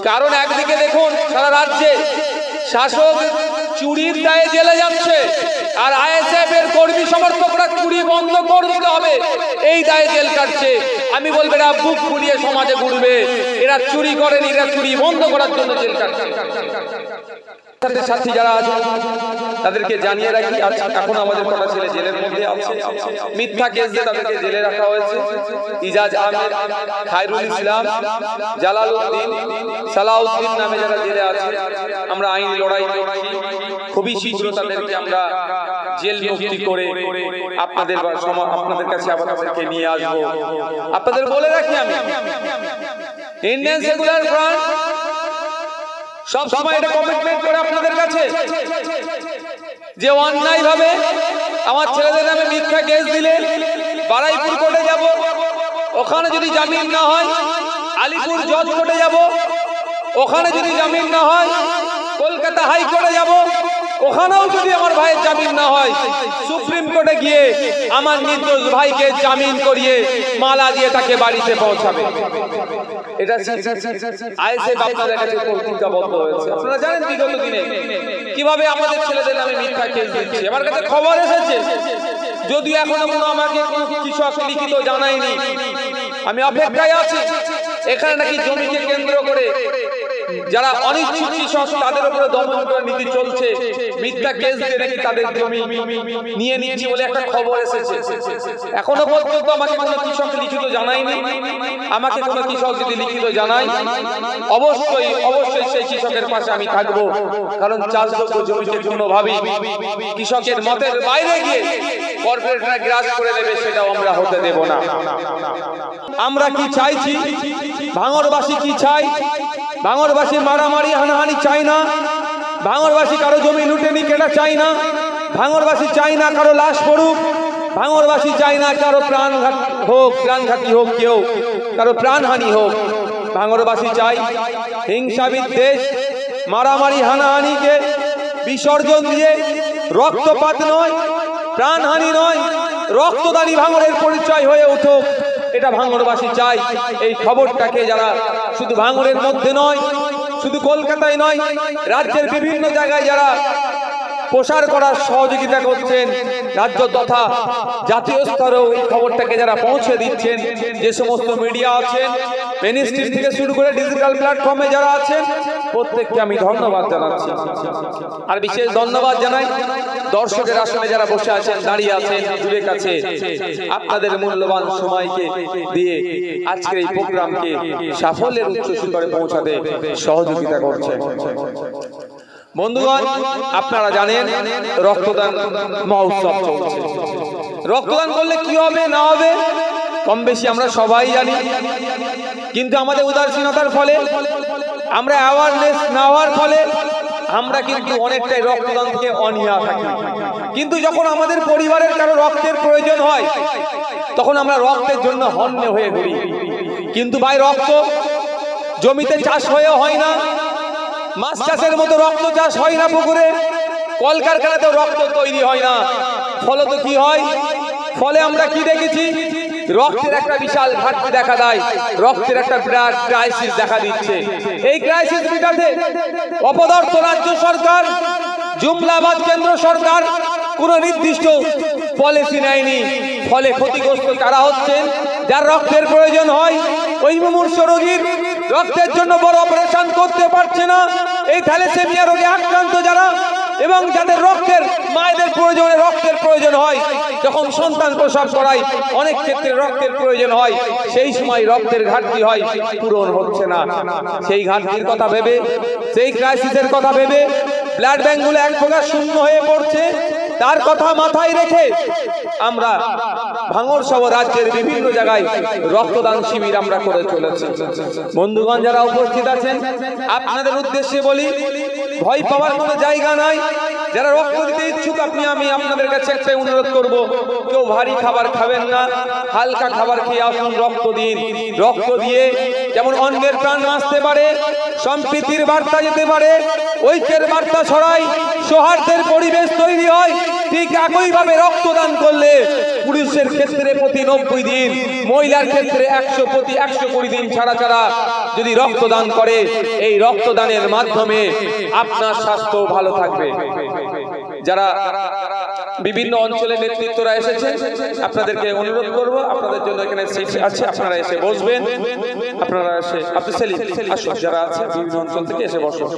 কারণ একদিকে দেখুন সারা রাজ্যে শাসক চুরির দায়ে জেলে যাচ্ছে, আর আইএসএফ এর কর্মী সমর্থকরা চুরি বন্ধ করতে হবে এই দায়ে জেল কাটছে। আমি বলবো এরা বুক ফুলিয়ে সমাজে ঘুরবে, এরা চুরি করেনি, এরা চুরি বন্ধ করার জন্য জেল কাটছে। সাথী যারা আছে তাদেরকে জানিয়ে রাখি, এখন আমাদের কটা ছেলে জেলের মধ্যে আছে, মিথ্যা কেস দিয়ে তাদেরকে জেলে রাখা হয়েছে। ইজাজ আহমেদ, খায়রুল ইসলাম, জালালউদ্দিন, সালাউদ্দিন নামে যারা জেলে আছে, আমরা আইনি লড়াই করছি। খুবই শীঘ্র তাদেরকে আমরা জেল মুক্তি করে আপনাদের কাছে আবার তাদেরকে নিয়ে আসবো। আপনাদের বলে রাখি, আমি ইন্ডিয়ান সেকুলার ফ্রন্ট সব সময় এটা কমিটমেন্ট করে আপনাদের কাছে যে অন্যায় ভাবে আমার ছেলেদের নামে মিথ্যা কেস দিলে বারাইপুর কোর্টে যাব, ওখানে যদি জামিন না হয় আলিপুর জজ কোর্টে যাব, ওখানে যদি জামিন না হয় কলকাতা হাইকোর্টে যাব, ওখানেও যদি আমার ভাইয়ের জামিন না হয় সুপ্রিম কোর্টে গিয়ে আমার নির্দোষ ভাইকে জামিন করিয়ে মালা দিয়ে তাকে বাড়িতে পৌঁছাবে। এটা আইএসএফ আপনাদের কাছে প্রতিজ্ঞাবদ্ধ হয়েছে। আপনারা জানেন বিগত দিনে কিভাবে আমাদের ছেলেদের নামে মিথ্যা কেস দিচ্ছে। আমার কাছে খবর এসেছে, যদিও এখনো কোনো আমাকে কৃষক লিখিত জানায়নি, আমি অপেক্ষায় আছি। এখানে নাকি জমিকে কেন্দ্র করে যারা অনিচ্ছুক কৃষক তাদের উপরে দমন করার নীতি চলছে, মিথ্যা কেস দিয়ে নাকি তাদের জমি নিয়ে নিচ্ছি বলে একটা খবর এসেছে। এখনো পর্যন্ত আমাকে কোনো কৃষক লিখিত জানায়নি। আমাকে কোনো কৃষক যদি লিখিত জানায় অবশ্যই সেই কৃষকের পাশে আমি থাকবো, কারণ চাষযোগ্য জমিকে কোনোভাবেই কৃষকের মতের বাইরে গিয়ে কর্পোরেটরা গ্রাস করে দেবে, সেটাও আমরা হতে দেব না। আমরা কি চাইছি, ভাঙড়বাসী কি চাই? ভাঙড়বাসী মারামারি হানাহানি চাই না, ভাঙড়বাসী কারো জমি লুটে নিক এটা চাই না, ভাঙড়বাসী চাই না কারো লাশ পড়ুক, ভাঙড়বাসী চাই না কারো প্রাণঘাতী হোক কেউ, কারো প্রাণহানি হোক। ভাঙড়বাসী চাই হিংসা বিদ্বেষ মারামারি হানাহানিকে বিসর্জন দিয়ে রক্তপাত নয়, প্রাণহানি নয়, রক্তদানি ভাঙড়ের পরিচয় হয়ে উঠুক, এটা ভাঙড়বাসী চাই। এই খবরটাকে যারা শুধু ভাঙড়ের মধ্যে নয়, শুধু কলকাতায় নয়, রাজ্যের বিভিন্ন জায়গায় যারা প্রসার করার সহযোগিতা করছেন, রাজ্য তথা জাতীয় স্তরেও এই খবরটাকে যারা পৌঁছে দিচ্ছেন, যে সমস্ত মিডিয়া আছেন, মেনস্ট্রিম থেকে শুরু করে ডিজিটাল প্ল্যাটফর্মে যারা আছেন, প্রত্যেককে আমি ধন্যবাদ জানাচ্ছি। আর বিশেষ ধন্যবাদ জানাই দর্শকের আসনে যারা বসে আছেন, দাঁড়িয়ে আছেন দূরের কাছে, আপনাদের মূল্যবান সময়কে দিয়ে আজকের এই প্রোগ্রামকে সাফল্যের উচ্চ শিখরে পৌঁছাতে সহযোগিতা করছেন। বন্ধুগণ, আপনারা জানেন রক্তদান মহোৎসব চলছে। রক্তদান করলে কি হবে না হবে কম বেশি আমরা সবাই জানি, কিন্তু আমাদের উদাসীনতার ফলে, আমরা অ্যাওয়ারনেস না হওয়ার ফলে আমরা কিন্তু অনেকটাই রক্তদান থেকে অনীহা থাকি। কিন্তু যখন আমাদের পরিবারের কারো রক্তের প্রয়োজন হয় তখন আমরা রক্তের জন্য হন্যে হয়ে ঘুরি। কিন্তু ভাই, রক্ত জমিতে চাষ হয়েও হয় না, মাছ চাষের মতো রক্ত চাষ হয় না পুকুরে, কলকারখানাতেও রক্ত তৈরি হয় না। ফলত কি হয়? ফলে আমরা কি দেখেছি? রক্তের একটা বিশাল ঘাটতি দেখা দেয়, রক্তের একটা বিরাট ক্রাইসিস দেখা দিচ্ছে। এই ক্রাইসিস মেটাতে অপদার্থ রাজ্য সরকার, জুমলাবাদ কেন্দ্র সরকার কোন নির্দিষ্ট পলিসি নেয়নি। ফলে ক্ষতিগ্রস্ত কারা হচ্ছেন? যার রক্তের প্রয়োজন হয়, ওই মুমূর্ষ রোগীর রক্তের জন্য বড় অপারেশন করতে পারছে না, এই থ্যালাসেমিয়া রোগে আক্রান্ত যারা, এবং যাদের রক্তের মায়েদের প্রয়োজনে রক্তের প্রয়োজন হয়, যখন সন্তান প্রসব করায় অনেক ক্ষেত্রে রক্তের প্রয়োজন হয়, সেই সময় রক্তের ঘাটতি হয়, পূরণ হচ্ছে না। সেই ঘাটতির কথা ভেবে, সেই ক্রাইসিসের কথা ভেবে ব্লাড ব্যাঙ্কগুলো এক প্রকার শূন্য হয়ে পড়ছে। তার কথা মাথায় রেখে আমরা ভাঙড় সহ রাজ্যের বিভিন্ন জায়গায় রক্তদান শিবির আমরা করে চলেছি। বন্ধুগণ যারা উপস্থিত আছেন, আপনাদের উদ্দেশ্যে বলি, ভয় পাওয়ার কোনো জায়গা নাই। যারা রক্ত দিতে ইচ্ছুক, আমি আপনাদের কাছে একটাই অনুরোধ করব, কেউ ভারী খাবার খাবেন না, হালকা খাবার খেয়ে আসুন, রক্ত দিন। রক্ত দিয়ে যেমন অন্যের প্রাণ বাঁচতে পারে, সম্প্রীতির বার্তা যেতে পারে, ঐক্যের বার্তা ছড়ায়, সৌহার্দ্যের পরিবেশ তৈরি হয়, ঠিক একইভাবে রক্তদান করলে পুরুষের ক্ষেত্রে প্রতি 90 দিন, মহিলার ক্ষেত্রে প্রতি 120 দিন ছাড়া ছাড়া যদি রক্তদান করে, এই রক্তদানের মাধ্যমে আপনার স্বাস্থ্য ভালো থাকবে। যারা বিভিন্ন অঞ্চলের নেতৃত্বরা এসেছে, আপনাদেরকে অনুরোধ করব, আপনাদের জন্য এখানে সিট আছে, আপনারা এসে বসবেন। আপনারা এসে আব্দুল সেলিম আসুন, যারা আছে বিভিন্ন অঞ্চল থেকে এসে বসুন।